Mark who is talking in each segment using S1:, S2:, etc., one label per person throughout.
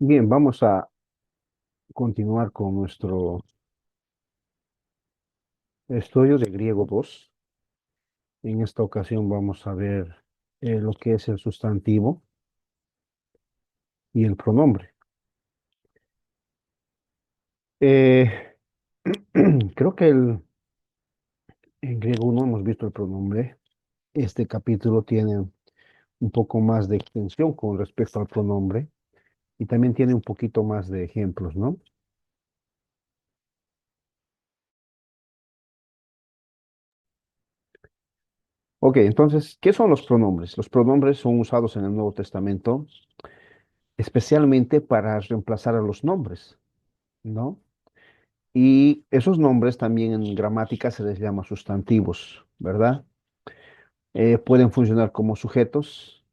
S1: Bien, vamos a continuar con nuestro estudio de griego 2. En esta ocasión vamos a ver lo que es el sustantivo y el pronombre. Eh, Creo que en griego 1 hemos visto el pronombre. Este capítulo tiene un poco más de extensión con respecto al pronombre y también tiene un poquito más de ejemplos, ¿no? Ok, entonces, ¿qué son los pronombres? Los pronombres son usados en el Nuevo Testamento especialmente para reemplazar a los nombres, ¿no? Y esos nombres también en gramática se les llama sustantivos, ¿verdad? Pueden funcionar como sujetos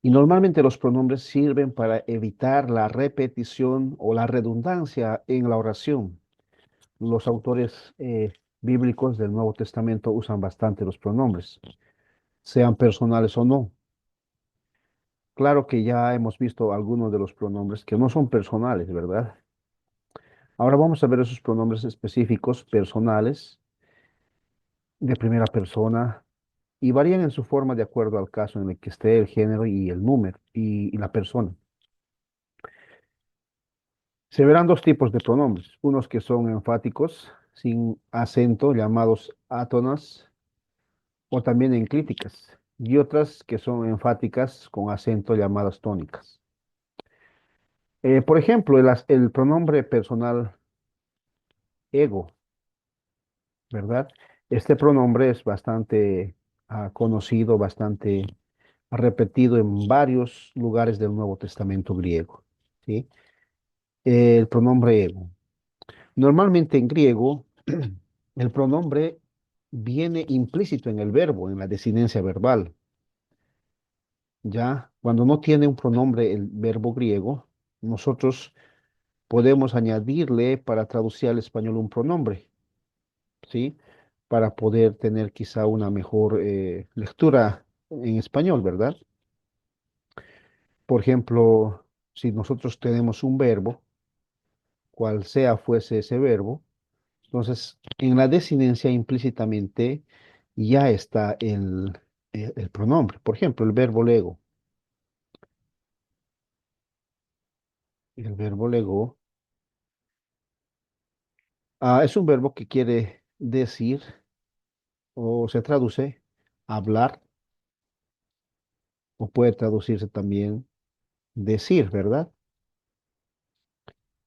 S1: y normalmente los pronombres sirven para evitar la repetición o la redundancia en la oración. Los autores bíblicos del Nuevo Testamento usan bastante los pronombres, sean personales o no. Claro que ya hemos visto algunos de los pronombres que no son personales, ¿verdad? Ahora vamos a ver esos pronombres específicos, personales, de primera persona, y varían en su forma de acuerdo al caso en el que esté el género y el número y la persona. Se verán dos tipos de pronombres, unos que son enfáticos, sin acento, llamados átonas, o también enclíticas, y otras que son enfáticas con acento, llamadas tónicas. Por ejemplo, el pronombre personal ego, ¿verdad? Este pronombre es bastante conocido, bastante repetido en varios lugares del Nuevo Testamento griego, ¿sí? El pronombre ego. Normalmente en griego, el pronombre viene implícito en el verbo, en la desinencia verbal. Ya, cuando no tiene un pronombre el verbo griego, nosotros podemos añadirle para traducir al español un pronombre, ¿sí? Para poder tener quizá una mejor lectura en español, ¿verdad? Por ejemplo, si nosotros tenemos un verbo, cual sea fuese ese verbo, entonces en la desinencia implícitamente ya está el pronombre. Por ejemplo, el verbo lego. El verbo lego es un verbo que quiere decir o se traduce hablar o puede traducirse también decir, ¿verdad?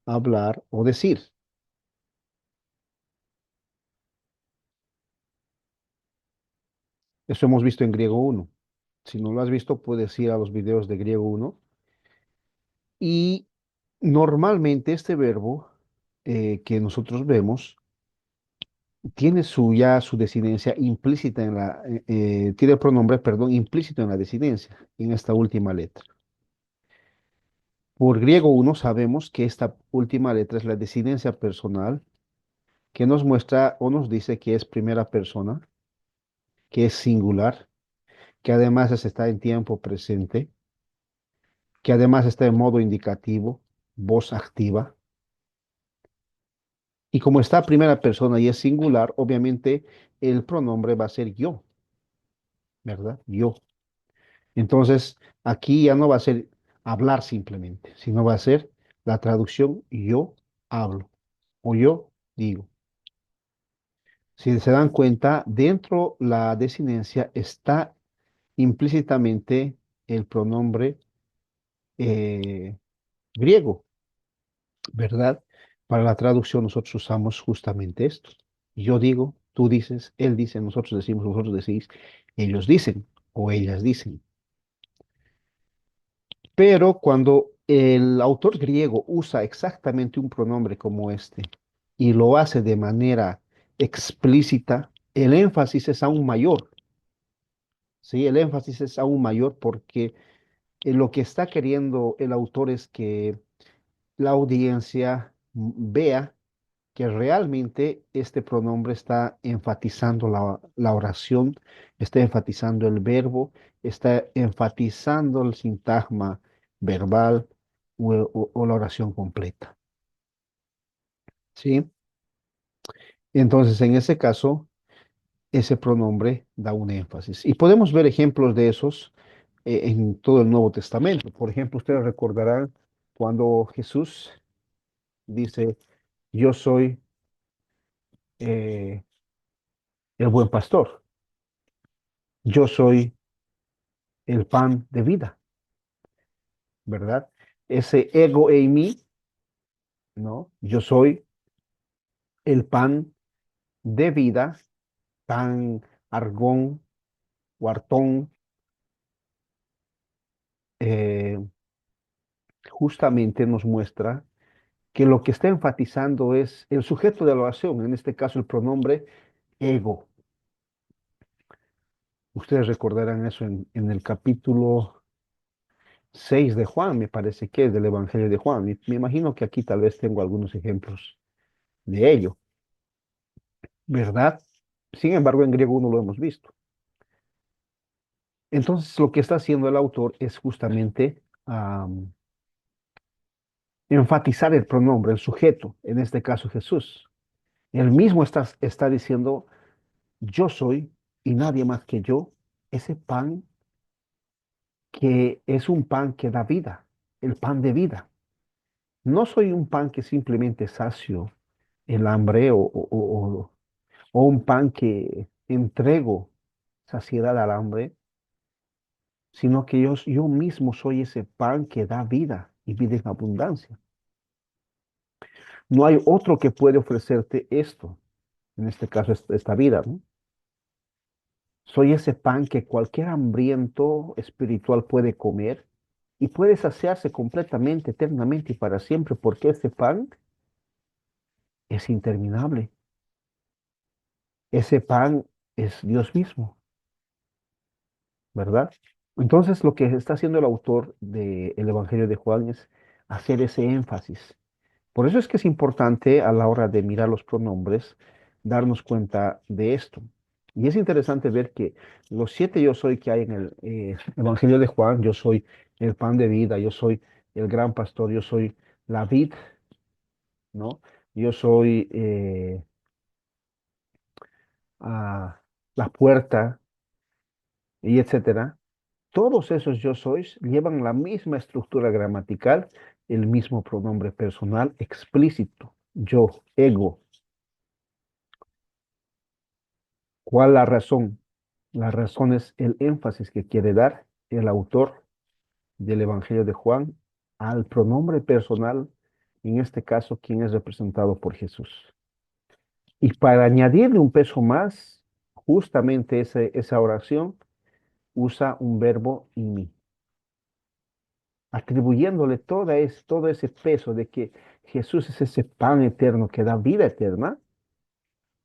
S1: Hablar o decir. Eso hemos visto en griego uno. Si no lo has visto, puedes ir a los videos de griego uno. Y normalmente este verbo que nosotros vemos tiene ya su desinencia implícita tiene el pronombre, perdón, implícito en la desinencia, en esta última letra. Por griego uno sabemos que esta última letra es la desinencia personal que nos muestra o nos dice que es primera persona, que es singular, que además está en tiempo presente, que además está en modo indicativo, voz activa. Y como está primera persona y es singular, obviamente el pronombre va a ser yo, ¿verdad? Yo. Entonces, aquí ya no va a ser hablar simplemente, sino va a ser la traducción yo hablo o yo digo. Si se dan cuenta, dentro la desinencia está implícitamente el pronombre eh, griego, ¿verdad? Para la traducción nosotros usamos justamente esto. Yo digo, tú dices, él dice, nosotros decimos, vosotros decís, ellos dicen o ellas dicen. Pero cuando el autor griego usa exactamente un pronombre como este y lo hace de manera explícita, el énfasis es aún mayor, ¿sí? El énfasis es aún mayor porque lo que está queriendo el autor es que la audiencia vea que realmente este pronombre está enfatizando la oración, está enfatizando el verbo, está enfatizando el sintagma verbal, o la oración completa. ¿Sí? Entonces, en ese caso, ese pronombre da un énfasis. Y podemos ver ejemplos de esos en todo el Nuevo Testamento. Por ejemplo, ustedes recordarán cuando Jesús dice, yo soy eh, el buen pastor, yo soy el pan de vida, ¿verdad? Ese ego en mí, ¿no? Yo soy el pan de vida, tan argón, huartón, eh, justamente nos muestra que lo que está enfatizando es el sujeto de la oración, en este caso el pronombre ego. Ustedes recordarán eso en el capítulo 6 de Juan, me parece que es del Evangelio de Juan. Y me imagino que aquí tal vez tengo algunos ejemplos de ello, ¿verdad? Sin embargo, en griego no lo hemos visto. Entonces, lo que está haciendo el autor es justamente enfatizar el pronombre, el sujeto, en este caso Jesús. Él mismo está diciendo, yo soy y nadie más que yo, ese pan que es un pan que da vida, el pan de vida. No soy un pan que simplemente sacio el hambre o un pan que entrego saciedad al hambre, sino que yo mismo soy ese pan que da vida y vida en abundancia. No hay otro que puede ofrecerte esto, en este caso esta vida, ¿no? Soy ese pan que cualquier hambriento espiritual puede comer y puede saciarse completamente, eternamente y para siempre, porque ese pan es interminable. Ese pan es Dios mismo, ¿verdad? Entonces, lo que está haciendo el autor del Evangelio de Juan es hacer ese énfasis. Por eso es que es importante a la hora de mirar los pronombres darnos cuenta de esto. Y es interesante ver que los siete yo soy que hay en el Evangelio de Juan, yo soy el pan de vida, yo soy el gran pastor, yo soy la vid, ¿no? Yo soy la puerta, y etcétera. Todos esos yo sois llevan la misma estructura gramatical, el mismo pronombre personal explícito, yo, ego. ¿Cuál la razón? La razón es el énfasis que quiere dar el autor del Evangelio de Juan al pronombre personal, en este caso, quien es representado por Jesús. Y para añadirle un peso más, justamente esa oración usa un verbo in mí, atribuyéndole todo ese peso de que Jesús es ese pan eterno que da vida eterna,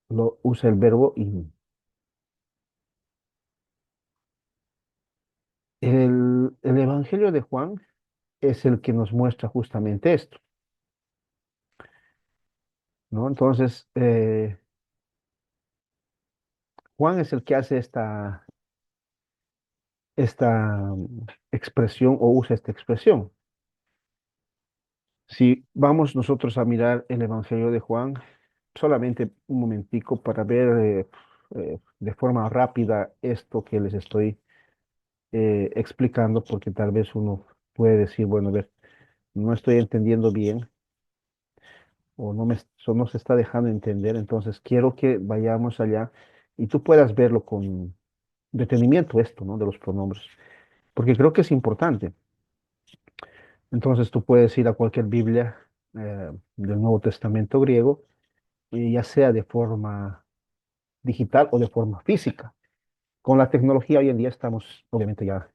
S1: lo usa el verbo in. El Evangelio de Juan es el que nos muestra justamente esto, ¿no? Entonces, Juan es el que hace esta expresión o usa esta expresión. Si vamos nosotros a mirar el Evangelio de Juan, solamente un momentico para ver de forma rápida esto que les estoy explicando, porque tal vez uno puede decir, bueno, a ver, no estoy entendiendo bien o no se está dejando entender, entonces quiero que vayamos allá y tú puedas verlo con detenimiento esto, ¿no? De los pronombres, porque creo que es importante. Entonces tú puedes ir a cualquier Biblia del Nuevo Testamento griego, ya sea de forma digital o de forma física. Con la tecnología hoy en día estamos obviamente ya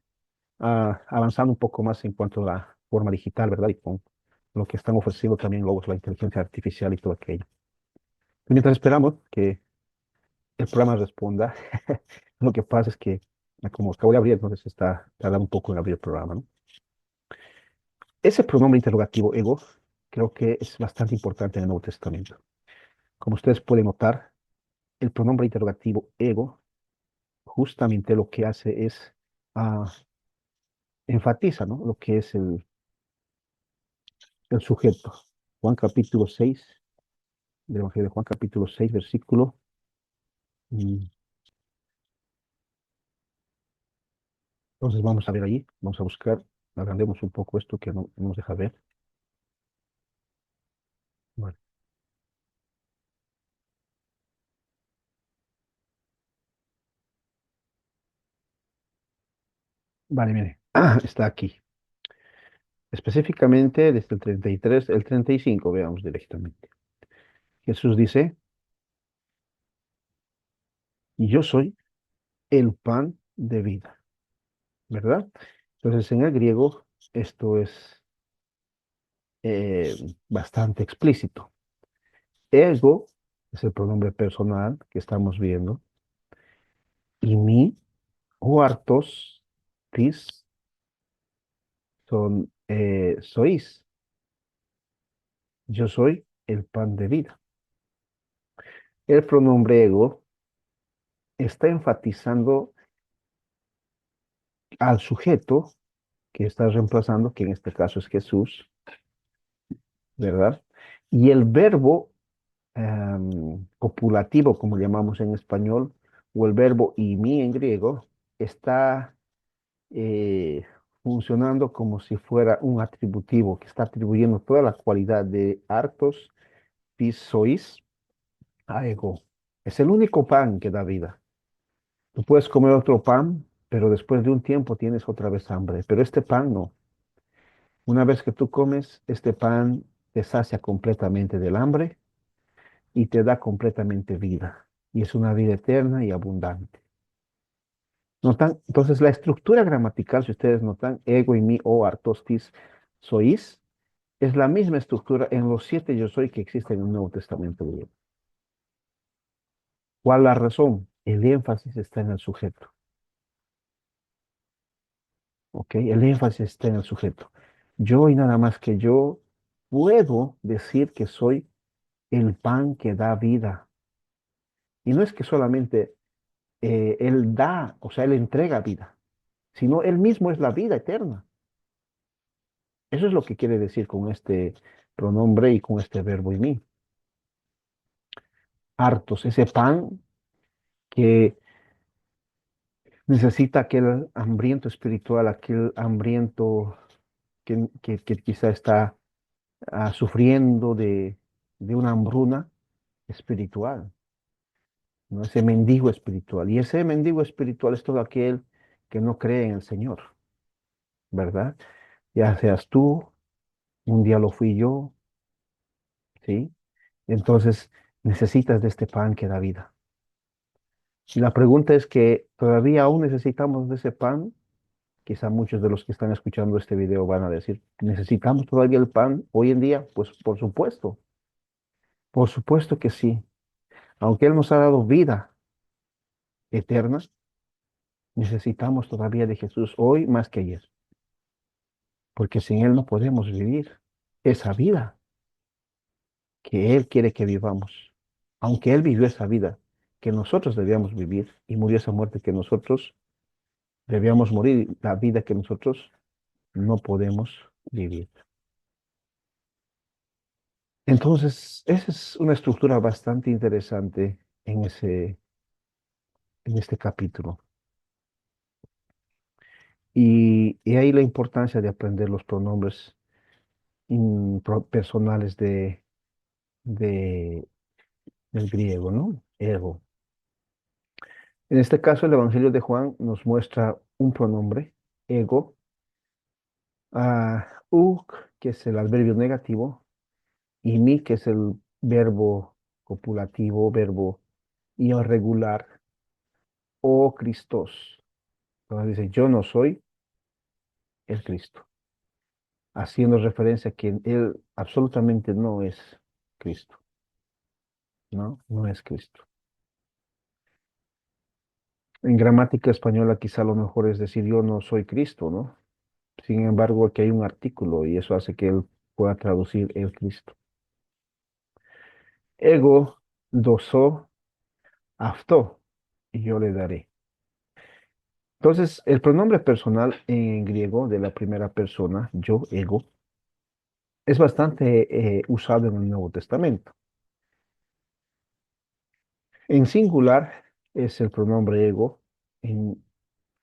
S1: avanzando un poco más en cuanto a la forma digital, ¿verdad? Y con lo que están ofreciendo también luego la inteligencia artificial y todo aquello. Y mientras esperamos que el programa responda, lo que pasa es que como acabo de abrir, entonces está tardando un poco en abrir el programa, ¿no? Ese pronombre interrogativo ego creo que es bastante importante en el Nuevo Testamento. Como ustedes pueden notar, el pronombre interrogativo ego justamente lo que hace es ah, enfatiza, ¿no? Lo que es el sujeto. Juan capítulo 6, del Evangelio de Juan capítulo 6, versículo. mm, Entonces vamos a ver allí, vamos a buscar, agrandemos un poco esto que no nos deja ver. Vale, vale, mire, está aquí. Específicamente desde el 33, el 35, veamos directamente. Jesús dice, yo soy el pan de vida, ¿verdad? Entonces en el griego esto es eh, bastante explícito. Ego es el pronombre personal que estamos viendo, y mi o hartos, tis, son sois. Yo soy el pan de vida. El pronombre ego está enfatizando al sujeto que está reemplazando, que en este caso es Jesús, ¿verdad? Y el verbo copulativo, como llamamos en español, o el verbo mí en griego, está eh, funcionando como si fuera un atributivo que está atribuyendo toda la cualidad de hartos, pis, sois, a ego. Es el único pan que da vida. Tú puedes comer otro pan, pero después de un tiempo tienes otra vez hambre. Pero este pan no. Una vez que tú comes, este pan te sacia completamente del hambre y te da completamente vida. Y es una vida eterna y abundante. ¿Notan? Entonces, la estructura gramatical, si ustedes notan, ego y mi o artostis sois, es la misma estructura en los siete yo soy que existen en el Nuevo Testamento griego. ¿Cuál la razón? El énfasis está en el sujeto. ¿Ok? El énfasis está en el sujeto. Yo y nada más que yo puedo decir que soy el pan que da vida. Y no es que solamente Él da, o sea, Él entrega vida, sino Él mismo es la vida eterna. Eso es lo que quiere decir con este pronombre y con este verbo y mí. Hartos, ese pan que necesita aquel hambriento espiritual, aquel hambriento que quizá está sufriendo de una hambruna espiritual, ¿no? Ese mendigo espiritual. Y ese mendigo espiritual es todo aquel que no cree en el Señor, ¿verdad? Ya seas tú, un día lo fui yo, ¿sí? Entonces necesitas de este pan que da vida. Y la pregunta es que todavía aún necesitamos de ese pan. Quizá muchos de los que están escuchando este video van a decir, ¿necesitamos todavía el pan hoy en día? Pues por supuesto que sí. Aunque Él nos ha dado vida eterna, necesitamos todavía de Jesús hoy más que ayer, porque sin Él no podemos vivir esa vida que Él quiere que vivamos. Aunque Él vivió esa vida que nosotros debíamos vivir y murió esa muerte que nosotros debíamos morir, la vida que nosotros no podemos vivir. Entonces, esa es una estructura bastante interesante en este capítulo. Y ahí la importancia de aprender los pronombres personales de, del griego, ¿no? Ego. En este caso, el Evangelio de Juan nos muestra un pronombre, ego, uk, que es el adverbio negativo, y mi, que es el verbo copulativo, verbo irregular, o Christos. Entonces dice, yo no soy el Cristo, haciendo referencia a que Él absolutamente no es Cristo, ¿no? No es Cristo. En gramática española quizá lo mejor es decir yo no soy Cristo, ¿no? Sin embargo, aquí hay un artículo y eso hace que él pueda traducir el Cristo. Ego, doso, afto, y yo le daré. Entonces, el pronombre personal en griego de la primera persona, yo, ego, es bastante usado en el Nuevo Testamento. En singular es el pronombre ego en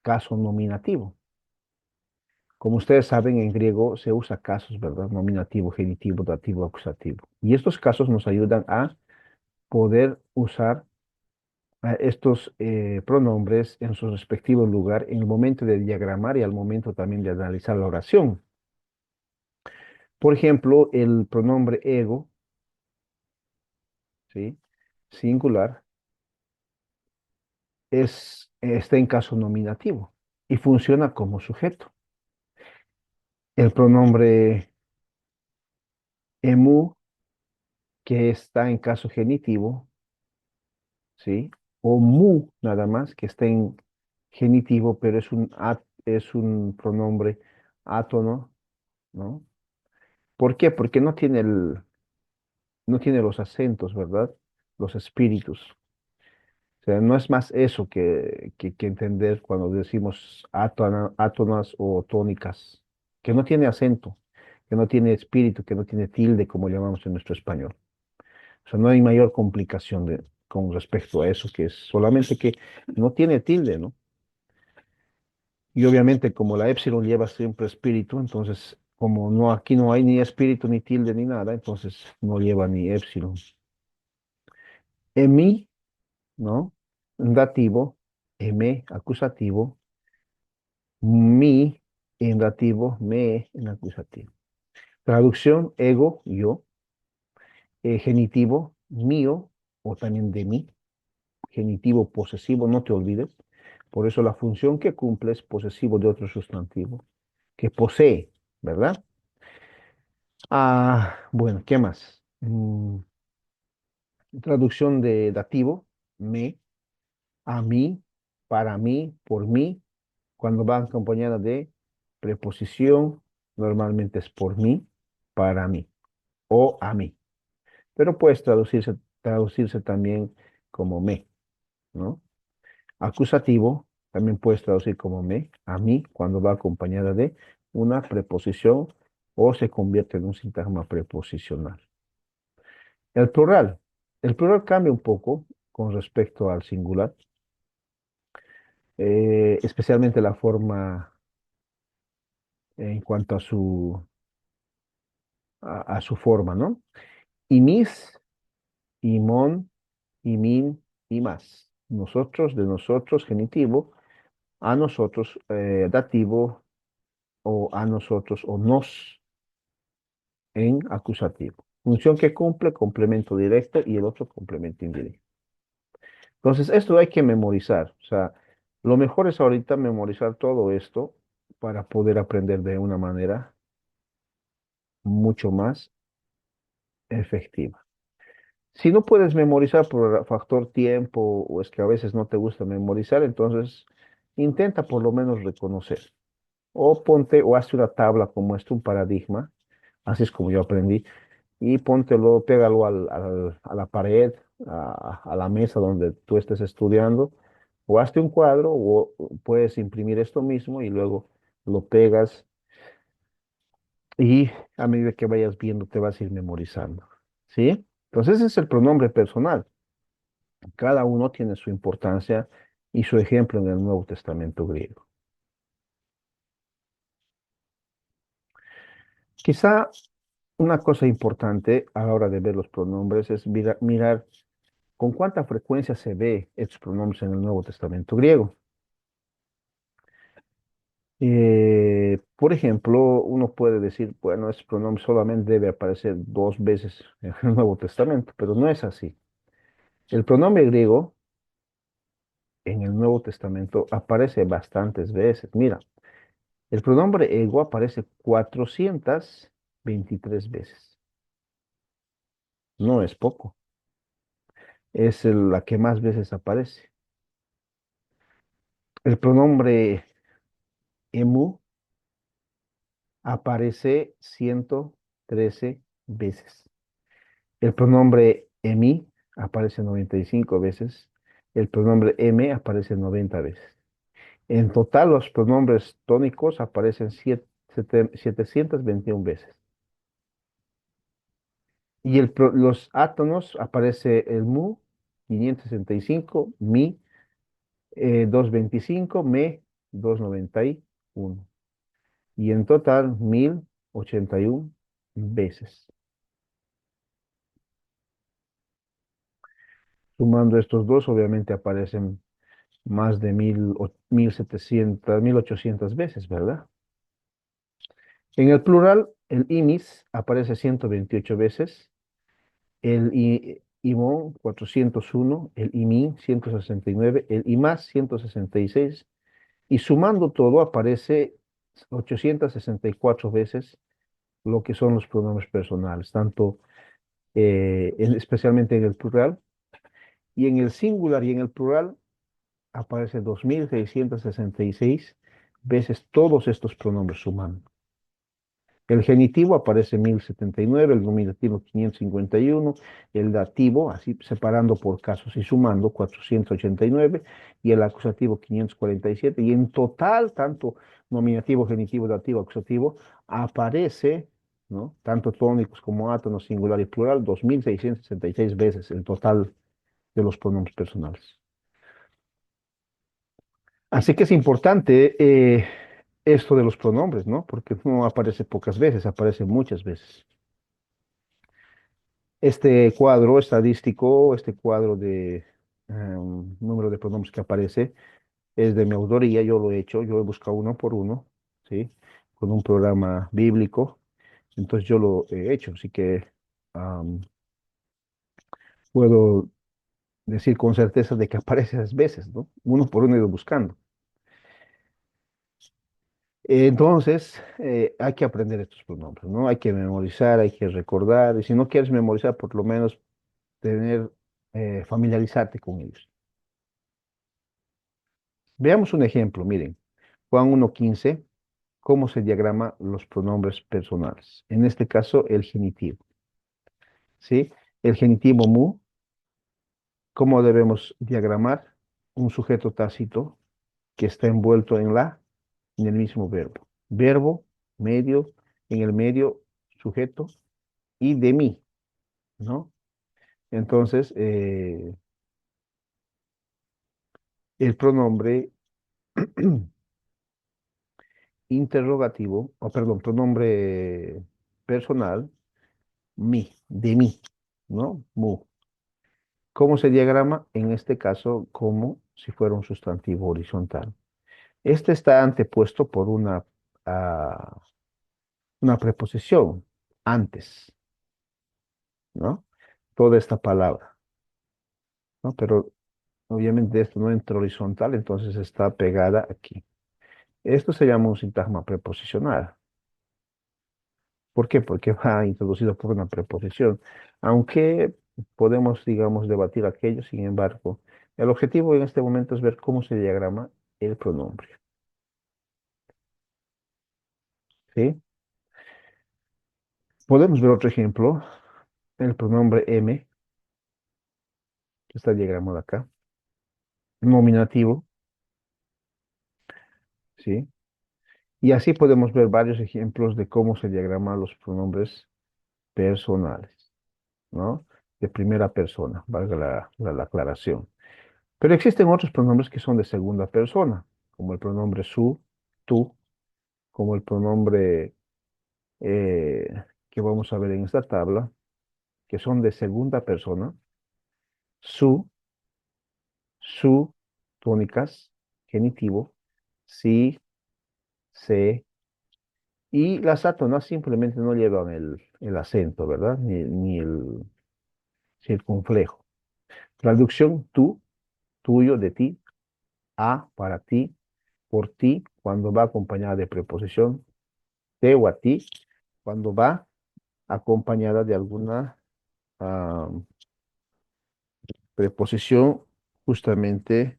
S1: caso nominativo. Como ustedes saben, en griego se usa casos, ¿verdad? Nominativo, genitivo, dativo, acusativo. Y estos casos nos ayudan a poder usar estos pronombres en su respectivo lugar en el momento de diagramar y al momento también de analizar la oración. Por ejemplo, el pronombre ego, ¿sí? Singular, está en caso nominativo y funciona como sujeto. El pronombre emu, que está en caso genitivo, ¿sí? O mu, nada más, que está en genitivo, pero es un pronombre átono, ¿no? ¿Por qué? Porque no tiene los acentos, ¿verdad? Los espíritus. O sea, no es más eso que entender cuando decimos átonas o tónicas, que no tiene acento, que no tiene espíritu, que no tiene tilde, como llamamos en nuestro español. O sea, no hay mayor complicación con respecto a eso, que es solamente que no tiene tilde, ¿no? Y obviamente como la épsilon lleva siempre espíritu, entonces como no aquí no hay ni espíritu ni tilde ni nada, entonces no lleva ni épsilon. Emi, ¿no? Dativo, eme, acusativo, mi en dativo, me en acusativo. Traducción, ego, yo, genitivo, mío o también de mí, genitivo posesivo, no te olvides. Por eso la función que cumple es posesivo de otro sustantivo, que posee, ¿verdad? Bueno, ¿qué más? Traducción de dativo, me, a mí, para mí, por mí, cuando va acompañada de preposición, normalmente es por mí, para mí o a mí. Pero puedes traducirse también como me, ¿no? Acusativo, también puedes traducir como me, a mí, cuando va acompañada de una preposición o se convierte en un sintagma preposicional. El plural. El plural cambia un poco con respecto al singular, especialmente la forma en cuanto a su forma, ¿no? Imis, imón, imin, y más. Nosotros, de nosotros, genitivo, a nosotros, dativo, o a nosotros, o nos, en acusativo. Función que cumple, complemento directo y el otro complemento indirecto. Entonces, esto hay que memorizar. O sea, lo mejor es ahorita memorizar todo esto para poder aprender de una manera mucho más efectiva. Si no puedes memorizar por factor tiempo o es que a veces no te gusta memorizar, entonces intenta por lo menos reconocer. O ponte o hazte una tabla como esto, un paradigma, así es como yo aprendí, y póntelo, pégalo a la pared, a la mesa donde tú estés estudiando, o hazte un cuadro, o puedes imprimir esto mismo y luego lo pegas y a medida que vayas viendo te vas a ir memorizando. ¿Sí? Entonces ese es el pronombre personal. Cada uno tiene su importancia y su ejemplo en el Nuevo Testamento griego. Quizá una cosa importante a la hora de ver los pronombres es mirar con cuánta frecuencia se ve estos pronombres en el Nuevo Testamento griego. Por ejemplo, uno puede decir, bueno, este pronombre solamente debe aparecer 2 veces en el Nuevo Testamento, pero no es así. El pronombre griego en el Nuevo Testamento aparece bastantes veces. Mira, el pronombre ego aparece 423 veces. No es poco. Es la que más veces aparece. El pronombre emu aparece 113 veces. El pronombre emi aparece 95 veces. El pronombre m aparece 90 veces. En total, los pronombres tónicos aparecen 721 veces. los átonos aparece el mu, 565, mi, 225, me, 291. Y en total, 1081 veces. Sumando estos dos, obviamente aparecen más de 1700, 1800 veces, ¿verdad? En el plural, el imis aparece 128 veces, el imón 401, el imín 169, el imás 166, y sumando todo aparece 864 veces lo que son los pronombres personales, tanto especialmente en el plural, y en el singular y en el plural aparece 2666 veces todos estos pronombres sumando. El genitivo aparece 1079, el nominativo 551, el dativo, así separando por casos y sumando 489, y el acusativo 547, y en total, tanto nominativo, genitivo, dativo, acusativo, aparece, ¿no? Tanto tónicos como átonos, singular y plural, 2666 veces el total de los pronombres personales. Así que es importante esto de los pronombres, ¿no? Porque no aparece pocas veces, aparece muchas veces. Este cuadro estadístico, este cuadro de número de pronombres que aparece, es de mi autoría, yo lo he hecho, yo he buscado uno por uno, ¿sí? Con un programa bíblico, entonces yo lo he hecho, así que am, puedo decir con certeza de que aparece esas veces, ¿no? Uno por uno he ido buscando. Entonces, hay que aprender estos pronombres, ¿no? Hay que memorizar, hay que recordar, y si no quieres memorizar, por lo menos tener, familiarizarte con ellos. Veamos un ejemplo, miren, Juan 1:15, cómo se diagrama los pronombres personales. En este caso, el genitivo, ¿sí? El genitivo mu, ¿cómo debemos diagramar? Un sujeto tácito que está envuelto en el mismo verbo. Verbo, medio, en el medio, sujeto y de mí, ¿no? Entonces, el pronombre interrogativo, o perdón, pronombre personal, de mí, ¿no? Mu. ¿Cómo se diagrama? En este caso, como si fuera un sustantivo horizontal. Este está antepuesto por ah, una preposición, antes, ¿no? Toda esta palabra, ¿no? Pero obviamente esto no entra horizontal, entonces está pegada aquí. Esto se llama un sintagma preposicional. ¿Por qué? Porque va introducido por una preposición. Aunque podemos, digamos, debatir aquello, sin embargo, el objetivo en este momento es ver cómo se diagrama el pronombre. ¿Sí? Podemos ver otro ejemplo, el pronombre M, que está diagramado acá, nominativo, ¿sí? Y así podemos ver varios ejemplos de cómo se diagraman los pronombres personales, ¿no? De primera persona, valga la aclaración. Pero existen otros pronombres que son de segunda persona, como el pronombre su, tú, como el pronombre que vamos a ver en esta tabla, que son de segunda persona, su, tónicas, genitivo, si, se, y las átonas simplemente no llevan el acento, ¿verdad? Ni el circunflejo. Traducción, tú, tuyo, de ti, a, para ti, por ti, cuando va acompañada de preposición, te o a ti, cuando va acompañada de alguna ah, preposición justamente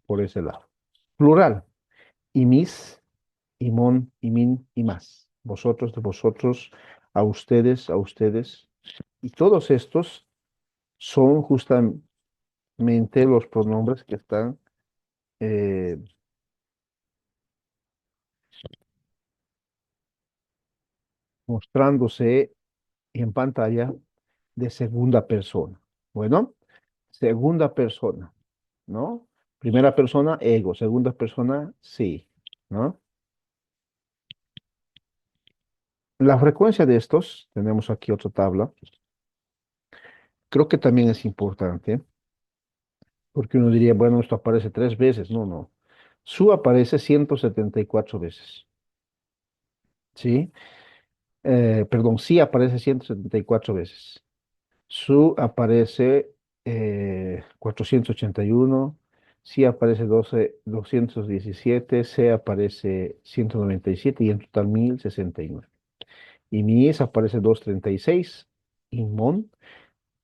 S1: por ese lado. Plural, imis, imón, imin, y más. Vosotros, de vosotros, a ustedes, a ustedes. Y todos estos son justamente los pronombres que están eh, mostrándose en pantalla de segunda persona. Bueno, segunda persona, ¿no? Primera persona, ego. Segunda persona, sí, ¿no? La frecuencia de estos, tenemos aquí otra tabla, creo que también es importante, porque uno diría, bueno, esto aparece 3 veces. No, no. Su aparece 174 veces, ¿sí? Perdón, sí aparece 174 veces. Su aparece 481, sí aparece 217, C aparece 197 y en total 1069. Y mi IS aparece 236, INMON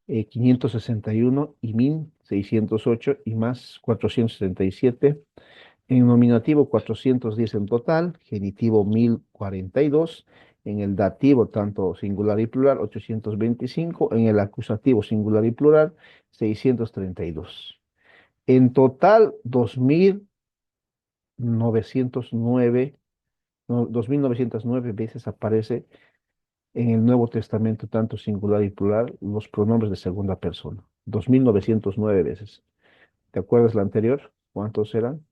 S1: 561 y MIN 608 y más 477. En nominativo 410 en total, genitivo 1042, en el dativo tanto singular y plural 825, en el acusativo singular y plural 632. En total 2909, 2909 veces aparece en el Nuevo Testamento tanto singular y plural los pronombres de segunda persona. 2909 veces. ¿Te acuerdas la anterior? ¿Cuántos eran?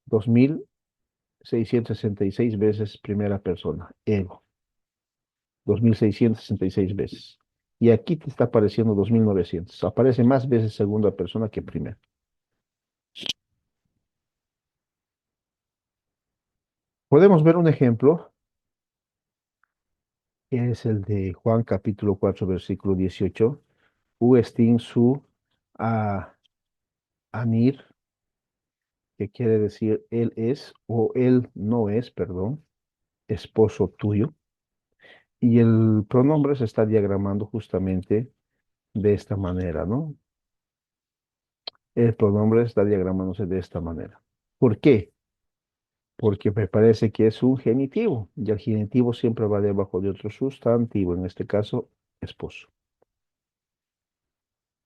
S1: 2666 veces primera persona, ego, 2666 veces. Y aquí te está apareciendo 2900. Aparece más veces segunda persona que primera. Podemos ver un ejemplo, que es el de Juan capítulo 4 versículo 18. U estin su a anir, que quiere decir él es o él no es, perdón, esposo tuyo. Y el pronombre se está diagramando justamente de esta manera, ¿no? El pronombre está diagramándose de esta manera. ¿Por qué? Porque me parece que es un genitivo y el genitivo siempre va debajo de otro sustantivo, en este caso, esposo,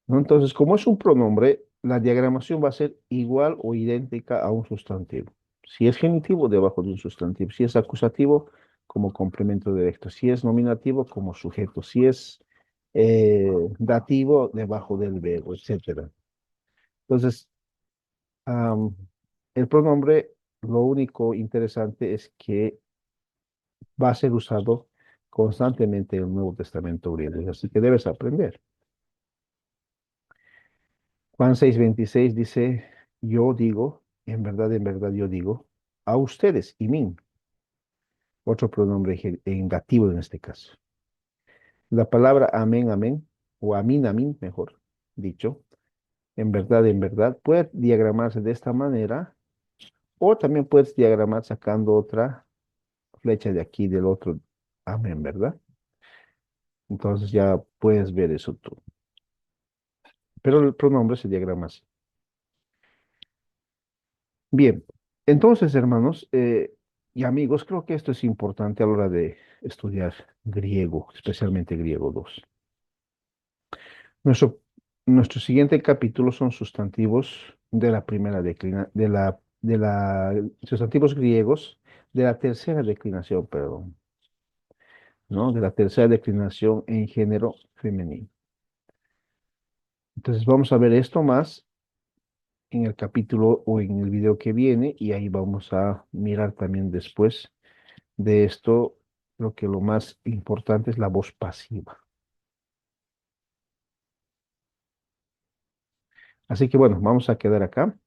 S1: ¿no? Entonces, como es un pronombre, la diagramación va a ser igual o idéntica a un sustantivo. Si es genitivo, debajo de un sustantivo. Si es acusativo, como complemento directo. Si es nominativo, como sujeto. Si es dativo, debajo del verbo, etcétera. Entonces, Am, el pronombre, lo único interesante es que va a ser usado constantemente en el Nuevo Testamento griego, así que debes aprender. Juan 6:26 dice, yo digo, en verdad yo digo, a ustedes y mí, otro pronombre en dativo en este caso. La palabra amén, amén, o amín, mejor dicho, en verdad, puede diagramarse de esta manera, o también puedes diagramar sacando otra flecha de aquí del otro amén, ¿verdad? Entonces ya puedes ver eso tú. Pero el pronombre se diagrama así. Bien, entonces, hermanos y amigos, creo que esto es importante a la hora de estudiar griego, especialmente griego 2. Nuestro, nuestro siguiente capítulo son sustantivos de la primera sustantivos griegos de la tercera declinación, perdón, ¿no? De la tercera declinación en género femenino. Entonces vamos a ver esto más en el capítulo o en el video que viene y ahí vamos a mirar también después de esto. Creo que lo más importante es la voz pasiva. Así que bueno, vamos a quedar acá.